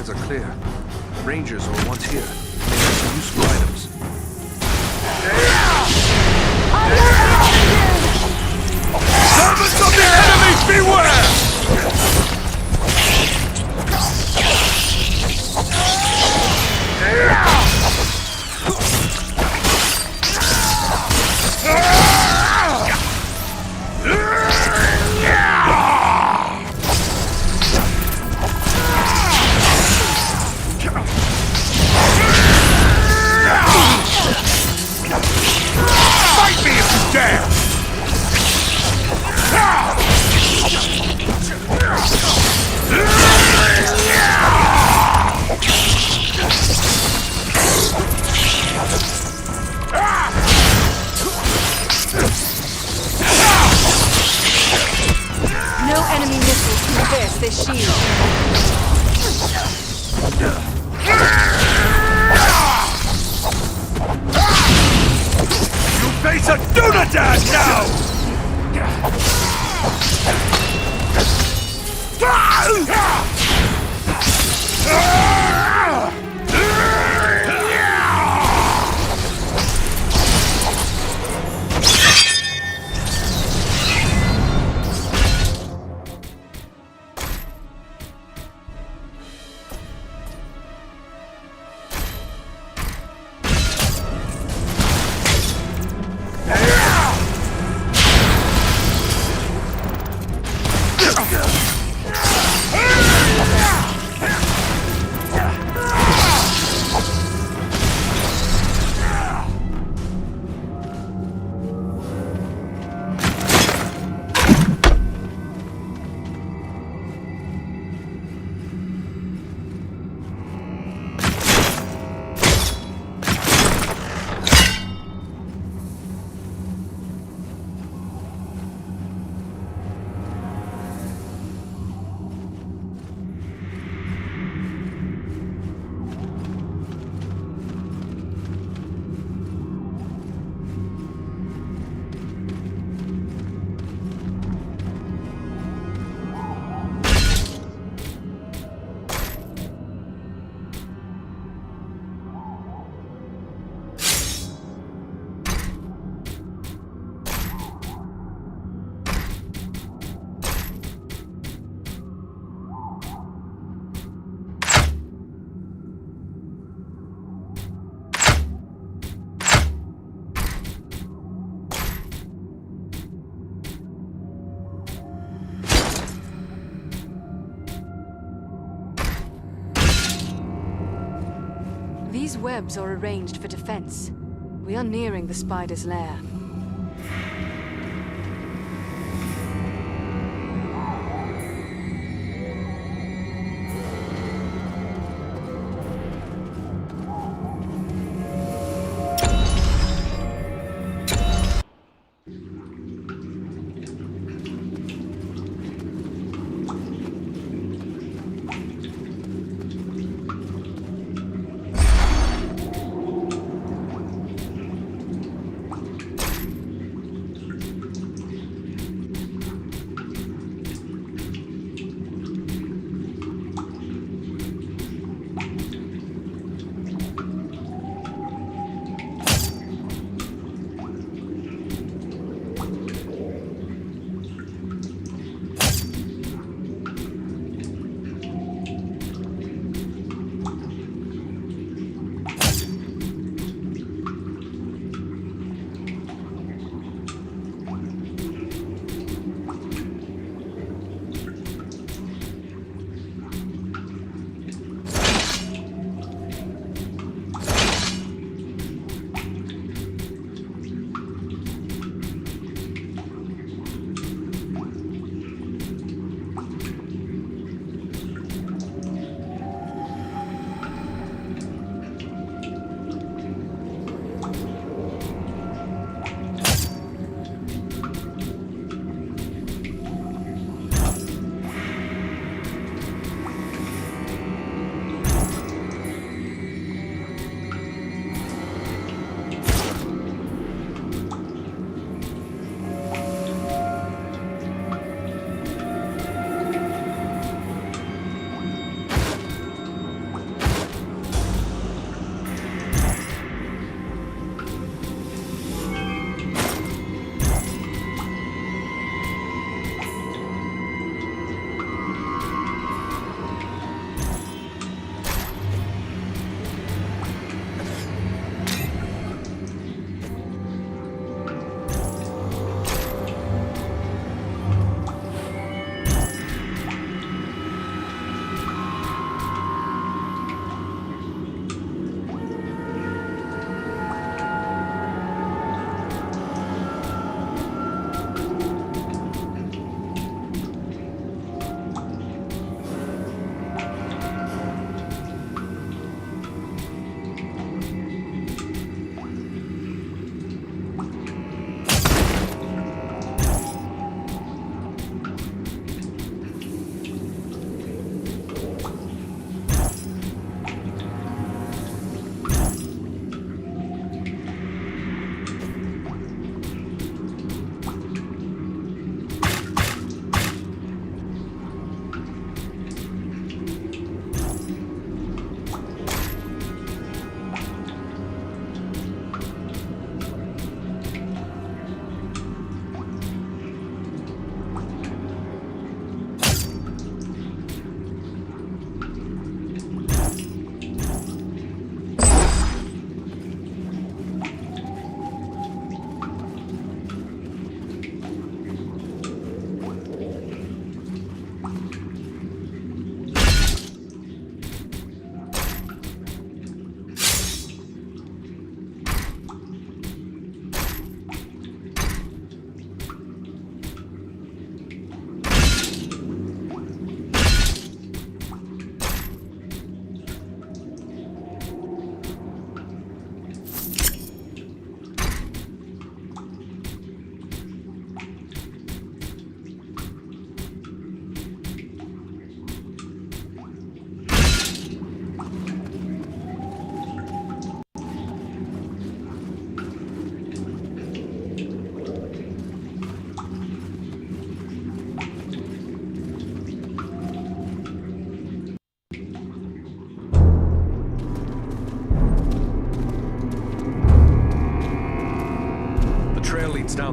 surroundings are clear. Rangers were once here. They had some useful items. Servants of the enemy, beware! Fight me if you dare! No enemy missiles can pierce this shield. You face a Dunadan now! These webs are arranged for defense. We are nearing the spider's lair.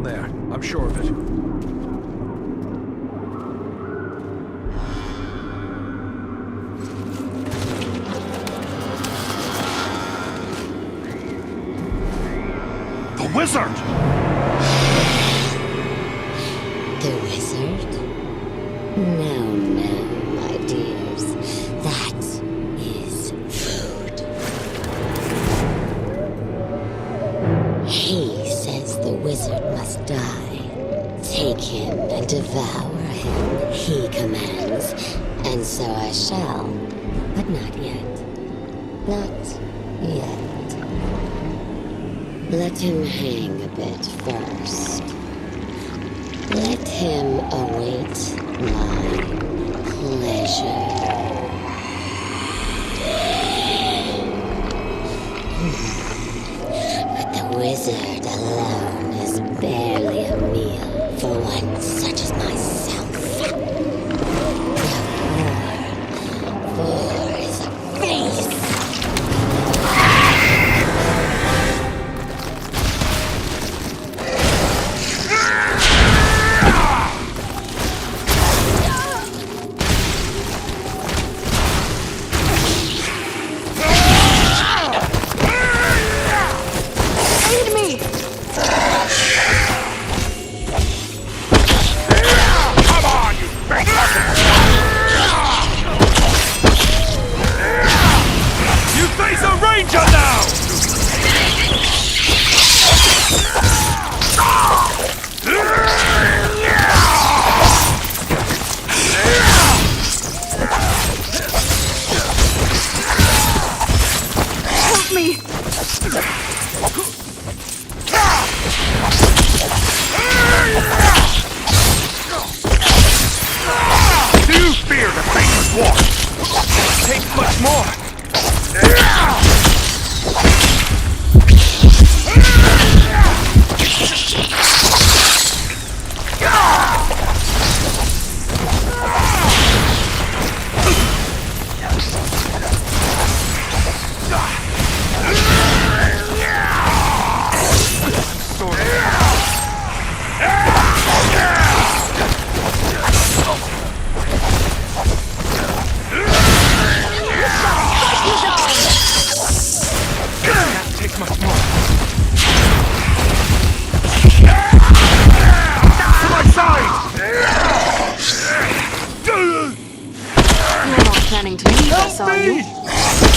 down there. I'm sure of it. The wizard! The wizard? No, no, my dears. That is food. He says the wizard must die. Take him and devour him, he commands. And so I shall. But not yet. Not yet. Let him hang a bit first. Let him await my pleasure. But the wizard alone is barely a meal for one such as myself. The poor is a face.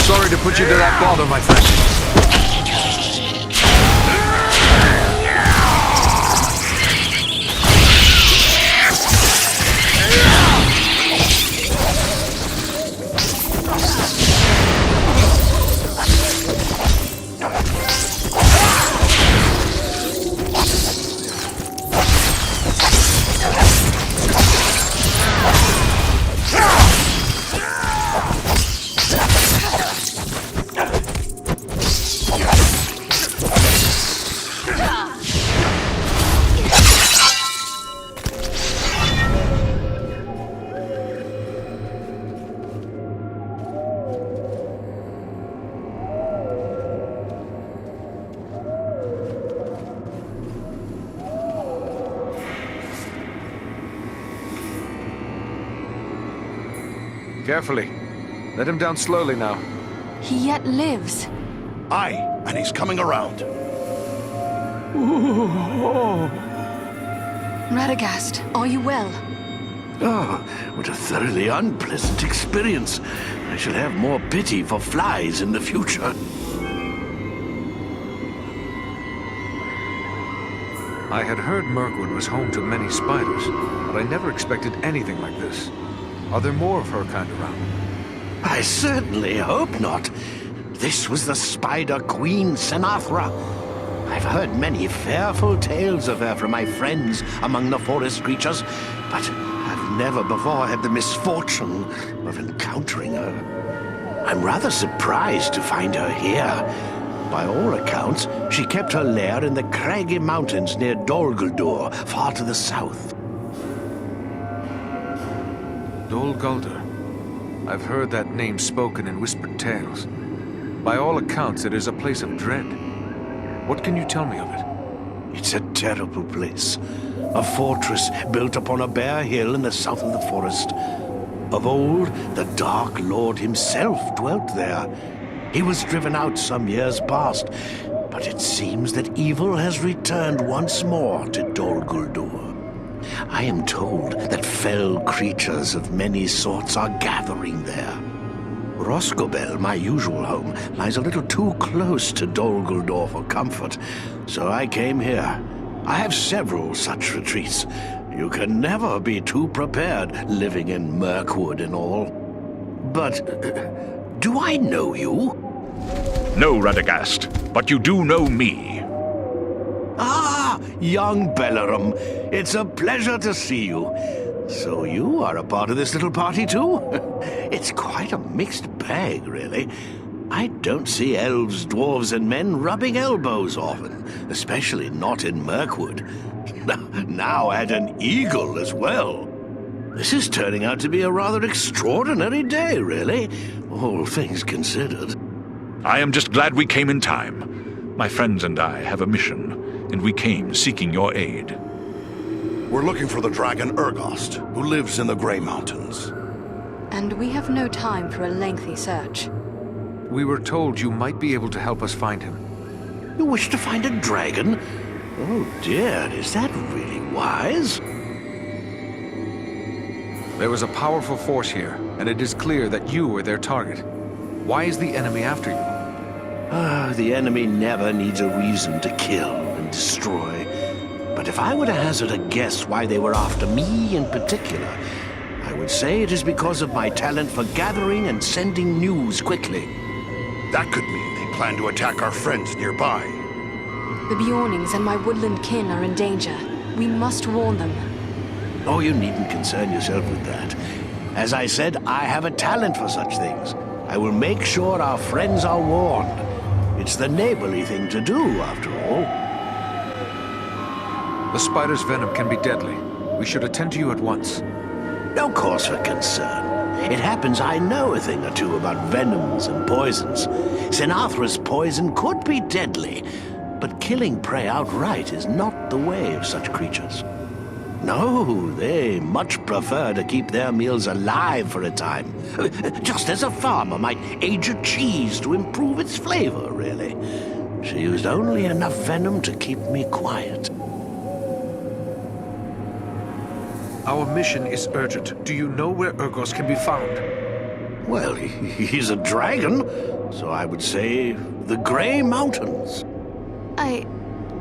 Sorry to put you to that bother, my friend. Carefully. Let him down slowly now. He yet lives. Aye, and he's coming around. Radagast, are you well? Oh, what a thoroughly unpleasant experience. I shall have more pity for flies in the future. I had heard Mirkwood was home to many spiders, but I never expected anything like this. Are there more of her kind around? I certainly hope not. This was the Spider Queen Saenathra. I've heard many fearful tales of her from my friends among the forest creatures, but I've never before had the misfortune of encountering her. I'm rather surprised to find her here. By all accounts, she kept her lair in the craggy mountains near Dol Guldur, far to the south. Dol Guldur. I've heard that name spoken in whispered tales. By all accounts, it is a place of dread. What can you tell me of it? It's a terrible place. A fortress built upon a bare hill in the south of the forest. Of old, the Dark Lord himself dwelt there. He was driven out some years past, but it seems that evil has returned once more to Dol Guldur. I am told that fell creatures of many sorts are gathering there. Roscobel, my usual home, lies a little too close to Dol Guldur for comfort, so I came here. I have several such retreats. You can never be too prepared, living in Mirkwood and all. But, do I know you? No, Radagast, but you do know me. Ah, young Bellerum. It's a pleasure to see you. So you are a part of this little party too? It's quite a mixed bag, really. I don't see elves, dwarves, and men rubbing elbows often, especially not in Mirkwood. Now add an eagle as well. This is turning out to be a rather extraordinary day, really, all things considered. I am just glad we came in time. My friends and I have a mission, and we came seeking your aid. We're looking for the dragon Urgost, who lives in the Grey Mountains. And we have no time for a lengthy search. We were told you might be able to help us find him. You wish to find a dragon? Oh dear, is that really wise? There was a powerful force here, and it is clear that you were their target. Why is the enemy after you? The enemy never needs a reason to kill and destroy. But if I were to hazard a guess why they were after me in particular, I would say it is because of my talent for gathering and sending news quickly. That could mean they plan to attack our friends nearby. The Bjornings and my woodland kin are in danger. We must warn them. Oh, you needn't concern yourself with that. As I said, I have a talent for such things. I will make sure our friends are warned. It's the neighborly thing to do, after all. The spider's venom can be deadly. We should attend to you at once. No cause for concern. It happens I know a thing or two about venoms and poisons. Saenathra's poison could be deadly, but killing prey outright is not the way of such creatures. No, they much prefer to keep their meals alive for a time. Just as a farmer might age a cheese to improve its flavor, really. She used only enough venom to keep me quiet. Our mission is urgent. Do you know where Urgost can be found? Well, he's a dragon, so I would say the Grey Mountains.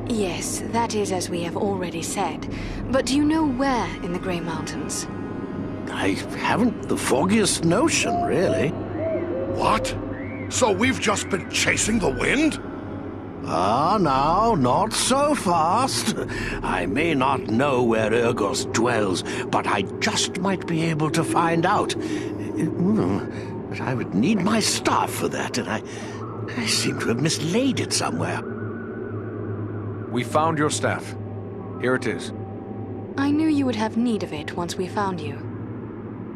Yes, that is as we have already said. But do you know where in the Grey Mountains? I haven't the foggiest notion, really. What? So we've just been chasing the wind? Ah, now, not so fast. I may not know where Urgost dwells, but I just might be able to find out. But I would need my staff for that, and I seem to have mislaid it somewhere. We found your staff. Here it is. I knew you would have need of it once we found you.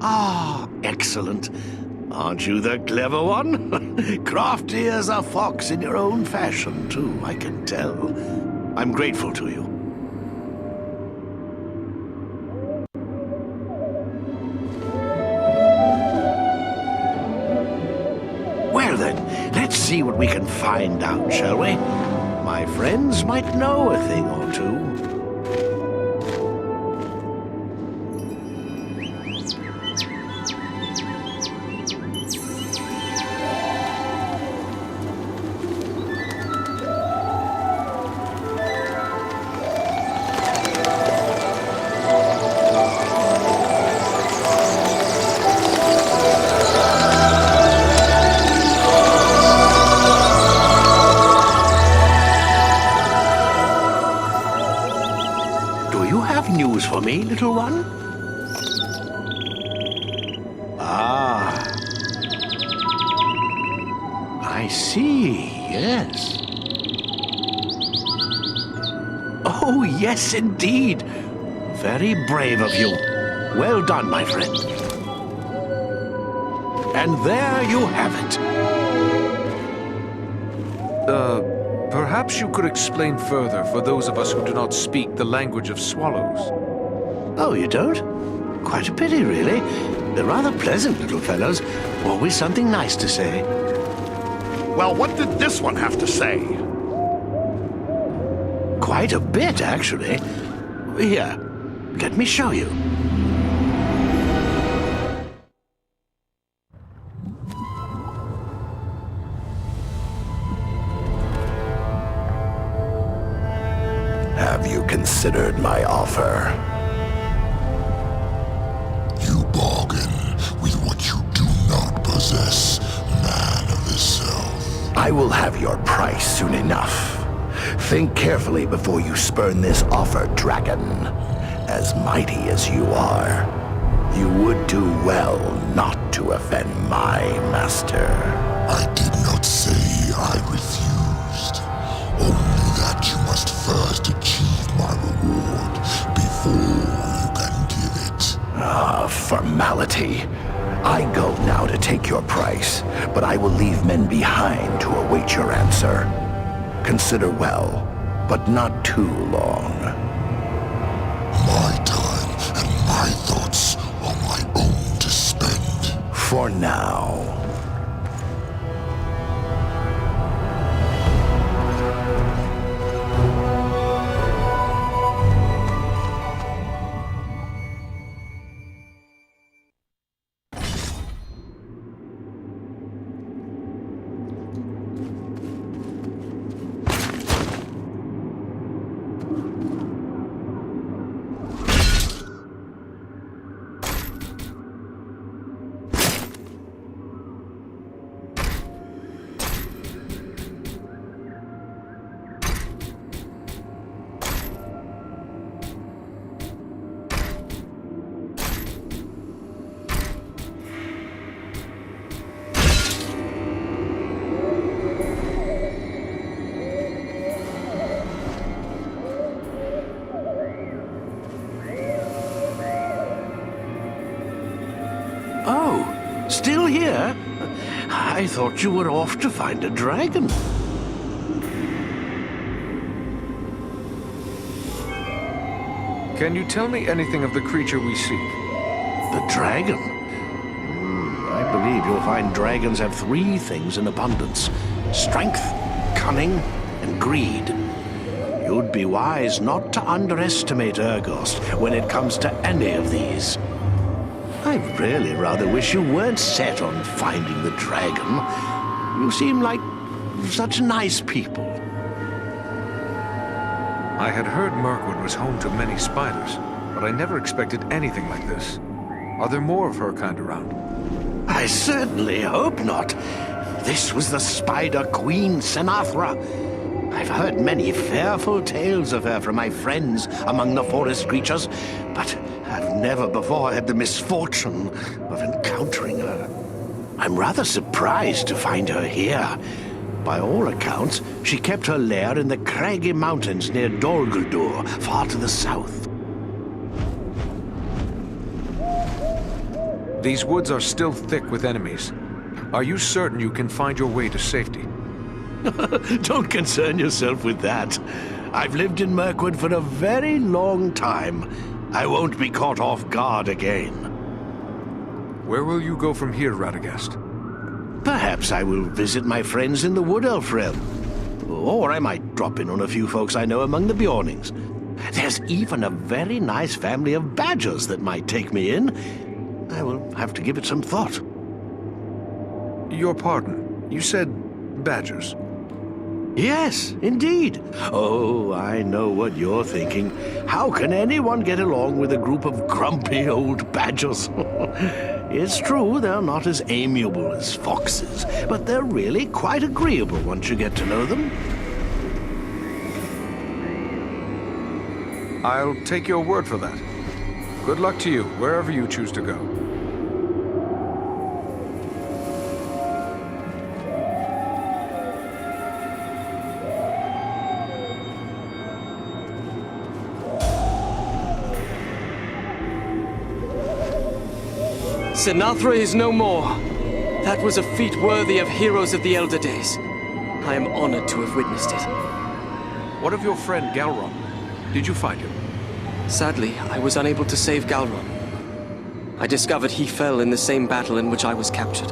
Ah, excellent. Aren't you the clever one? Crafty as a fox in your own fashion, too, I can tell. I'm grateful to you. Well then, let's see what we can find out, shall we? My friends might know a thing or two. News for me, little one? Ah. I see, yes. Oh, yes, indeed. Very brave of you. Well done, my friend. And there you have it. Perhaps you could explain further for those of us who do not speak the language of swallows. Oh, you don't? Quite a pity, really. They're rather pleasant little fellows. Always something nice to say. Well, what did this one have to say? Quite a bit, actually. Here, let me show you. Have you considered my offer? You bargain with what you do not possess, man of the South. I will have your price soon enough. Think carefully before you spurn this offer, dragon. As mighty as you are, you would do well not to offend my master. I did not say I refused. Only that you must first achieve my reward before you can give it. Ah, formality. I go now to take your price, but I will leave men behind to await your answer. Consider well, but not too long. My time and my thoughts are my own to spend. For now. Still here? I thought you were off to find a dragon. Can you tell me anything of the creature we seek? The dragon? I believe you'll find dragons have three things in abundance: strength, cunning, and greed. You'd be wise not to underestimate Urgost when it comes to any of these. I really rather wish you weren't set on finding the dragon. You seem like such nice people. I had heard Mirkwood was home to many spiders, but I never expected anything like this. Are there more of her kind around? I certainly hope not. This was the Spider Queen Saenathra. I've heard many fearful tales of her from my friends among the forest creatures, but I've never before had the misfortune of encountering her. I'm rather surprised to find her here. By all accounts, she kept her lair in the craggy mountains near Dol Guldur, far to the south. These woods are still thick with enemies. Are you certain you can find your way to safety? Don't concern yourself with that. I've lived in Mirkwood for a very long time. I won't be caught off guard again. Where will you go from here, Radagast? Perhaps I will visit my friends in the Wood Elf realm. Or I might drop in on a few folks I know among the Bjornings. There's even a very nice family of badgers that might take me in. I will have to give it some thought. Your pardon. You said badgers. Yes, indeed. Oh, I know what you're thinking. How can anyone get along with a group of grumpy old badgers? It's true, they're not as amiable as foxes, but they're really quite agreeable once you get to know them. I'll take your word for that. Good luck to you, wherever you choose to go. Saenathra is no more. That was a feat worthy of heroes of the Elder Days. I am honored to have witnessed it. What of your friend Galron? Did you find him? Sadly, I was unable to save Galron. I discovered he fell in the same battle in which I was captured.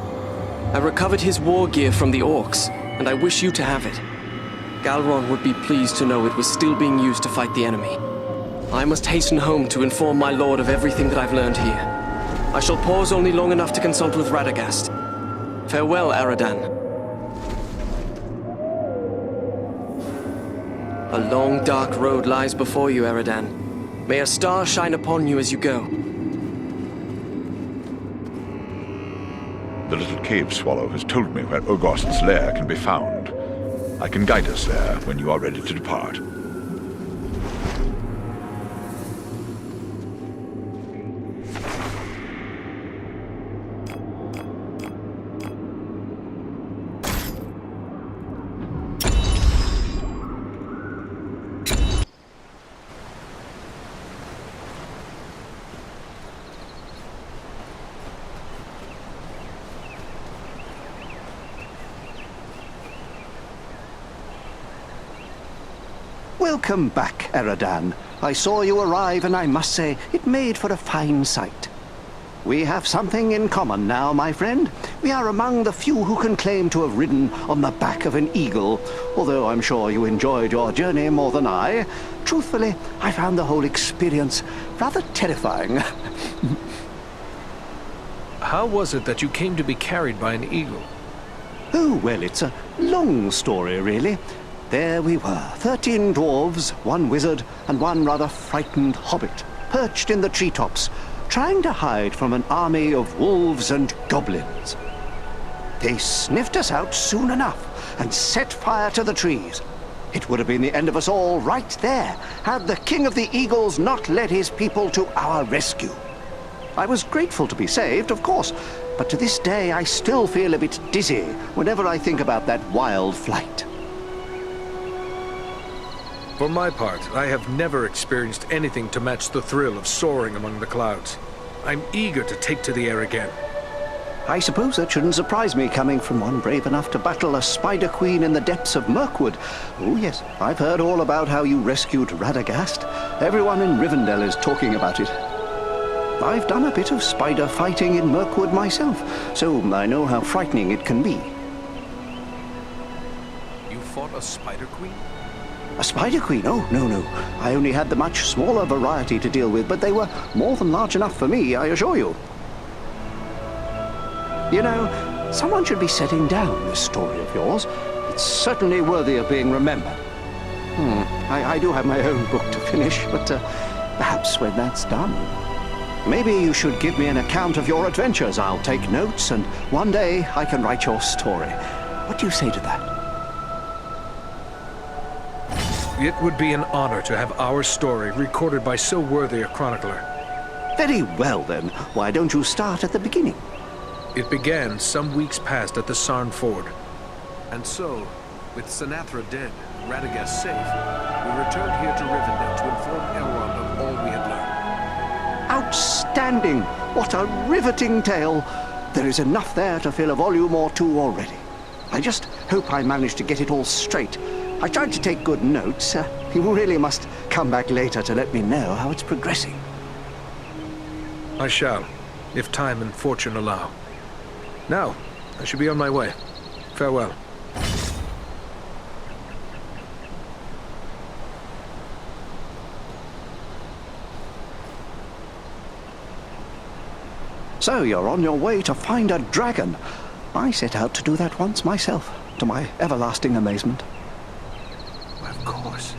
I recovered his war gear from the orcs, and I wish you to have it. Galron would be pleased to know it was still being used to fight the enemy. I must hasten home to inform my lord of everything that I've learned here. I shall pause only long enough to consult with Radagast. Farewell, Aradan. A long, dark road lies before you, Aradan. May a star shine upon you as you go. The little cave swallow has told me where Urgost's lair can be found. I can guide us there when you are ready to depart. Welcome back, Aradan. I saw you arrive, and I must say, it made for a fine sight. We have something in common now, my friend. We are among the few who can claim to have ridden on the back of an eagle, although I'm sure you enjoyed your journey more than I. Truthfully, I found the whole experience rather terrifying. How was it that you came to be carried by an eagle? Oh, well, it's a long story, really. There we were, 13 dwarves, 1 wizard, and 1 rather frightened hobbit, perched in the treetops, trying to hide from an army of wolves and goblins. They sniffed us out soon enough and set fire to the trees. It would have been the end of us all right there, had the King of the Eagles not led his people to our rescue. I was grateful to be saved, of course, but to this day I still feel a bit dizzy whenever I think about that wild flight. For my part, I have never experienced anything to match the thrill of soaring among the clouds. I'm eager to take to the air again. I suppose that shouldn't surprise me coming from one brave enough to battle a spider queen in the depths of Mirkwood. Oh yes, I've heard all about how you rescued Radagast. Everyone in Rivendell is talking about it. I've done a bit of spider fighting in Mirkwood myself, so I know how frightening it can be. You fought a spider queen? A spider queen? Oh, no. I only had the much smaller variety to deal with, but they were more than large enough for me, I assure you. You know, someone should be setting down this story of yours. It's certainly worthy of being remembered. I do have my own book to finish, but perhaps when that's done, maybe you should give me an account of your adventures. I'll take notes, and one day I can write your story. What do you say to that? It would be an honor to have our story recorded by so worthy a chronicler. Very well, then. Why don't you start at the beginning? It began some weeks past at the Sarn Ford. And so, with Saenathra dead, Radagast safe, we returned here to Rivendell to inform Elrond of all we had learned. Outstanding! What a riveting tale! There is enough there to fill a volume or 2 already. I just hope I managed to get it all straight. I tried to take good notes. You really must come back later to let me know how it's progressing. I shall, if time and fortune allow. Now, I should be on my way. Farewell. So you're on your way to find a dragon. I set out to do that once myself, to my everlasting amazement. Of course.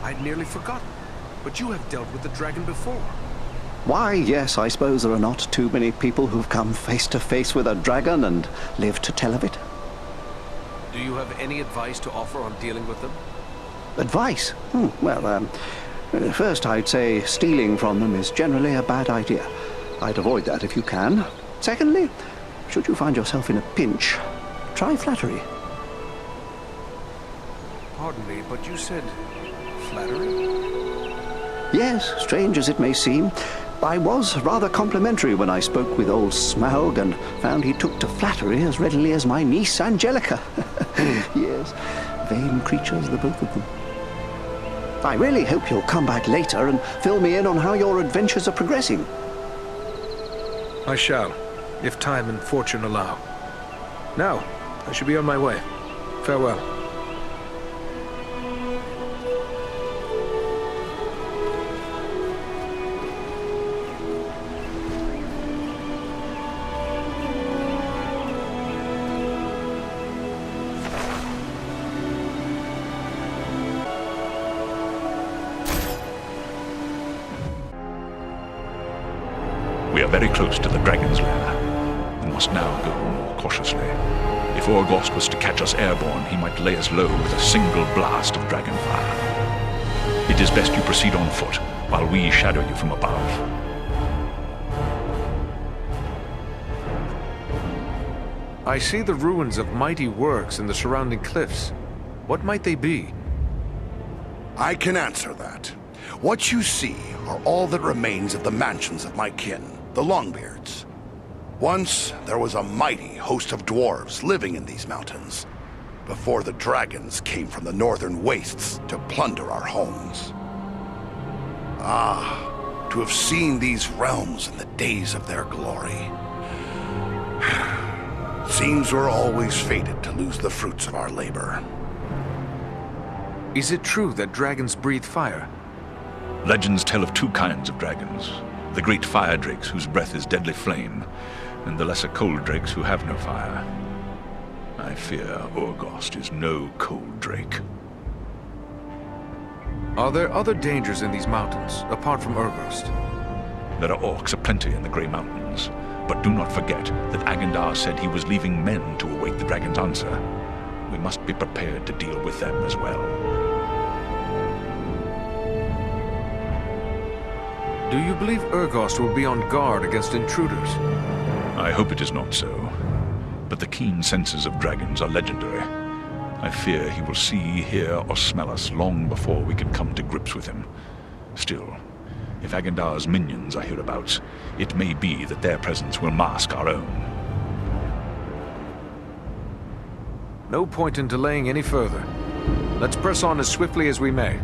I'd nearly forgotten. But you have dealt with the dragon before. Why, yes, I suppose there are not too many people who've come face to face with a dragon and lived to tell of it. Do you have any advice to offer on dealing with them? Advice? First I'd say stealing from them is generally a bad idea. I'd avoid that if you can. Secondly, should you find yourself in a pinch, try flattery. Pardon me, but you said flattery? Yes, strange as it may seem, I was rather complimentary when I spoke with old Smaug and found he took to flattery as readily as my niece Angelica. Yes, vain creatures, the both of them. I really hope you'll come back later and fill me in on how your adventures are progressing. I shall, if time and fortune allow. Now, I should be on my way. Farewell. We are very close to the dragon's lair. We must now go more cautiously. If Orgost was to catch us airborne, he might lay us low with a single blast of dragon fire. It is best you proceed on foot, while we shadow you from above. I see the ruins of mighty works in the surrounding cliffs. What might they be? I can answer that. What you see are all that remains of the mansions of my kin, the Longbeards. Once, there was a mighty host of dwarves living in these mountains, before the dragons came from the northern wastes to plunder our homes. Ah, to have seen these realms in the days of their glory. Seems we're always fated to lose the fruits of our labor. Is it true that dragons breathe fire? Legends tell of two kinds of dragons. The great fire drakes whose breath is deadly flame, and the lesser cold drakes who have no fire. I fear Orgost is no cold drake. Are there other dangers in these mountains, apart from Orgost? There are orcs aplenty in the Grey Mountains, but do not forget that Agandar said he was leaving men to await the dragon's answer. We must be prepared to deal with them as well. Do you believe Orgost will be on guard against intruders? I hope it is not so, but the keen senses of dragons are legendary. I fear he will see, hear, or smell us long before we can come to grips with him. Still, if Agandar's minions are hereabouts, it may be that their presence will mask our own. No point in delaying any further. Let's press on as swiftly as we may.